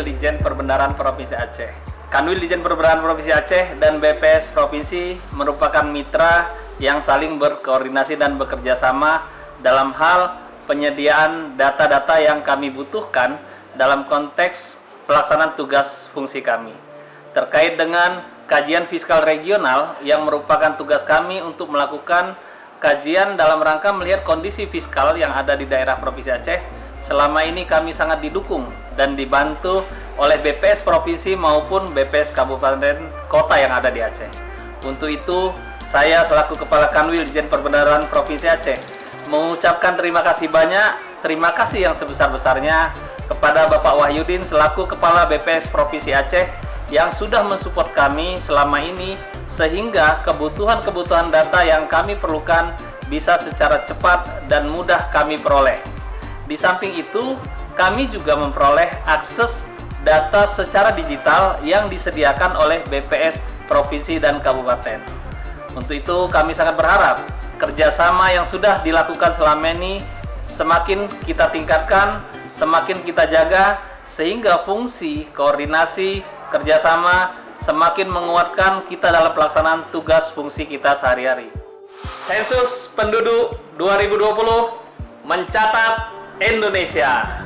Kanwil Ditjen Perbendaharaan Provinsi Aceh. Kanwil Ditjen Perbendaharaan Provinsi Aceh dan BPS Provinsi merupakan mitra yang saling berkoordinasi dan bekerja sama dalam hal penyediaan data-data yang kami butuhkan dalam konteks pelaksanaan tugas fungsi kami. Terkait dengan kajian fiskal regional yang merupakan tugas kami untuk melakukan kajian dalam rangka melihat kondisi fiskal yang ada di daerah Provinsi Aceh. Selama ini kami sangat didukung dan dibantu oleh BPS Provinsi maupun BPS Kabupaten Kota yang ada di Aceh. Untuk itu, saya selaku Kepala Kanwil Ditjen Perbendaharaan Provinsi Aceh mengucapkan terima kasih banyak, terima kasih yang sebesar-besarnya kepada Bapak Wahyudin selaku Kepala BPS Provinsi Aceh yang sudah mensupport kami selama ini sehingga kebutuhan-kebutuhan data yang kami perlukan bisa secara cepat dan mudah kami peroleh. Di samping itu, kami juga memperoleh akses data secara digital yang disediakan oleh BPS Provinsi dan Kabupaten. Untuk itu, kami sangat berharap kerjasama yang sudah dilakukan selama ini semakin kita tingkatkan, semakin kita jaga, sehingga fungsi, koordinasi, kerjasama semakin menguatkan kita dalam pelaksanaan tugas fungsi kita sehari-hari. Sensus Penduduk 2020 mencatat Indonesia.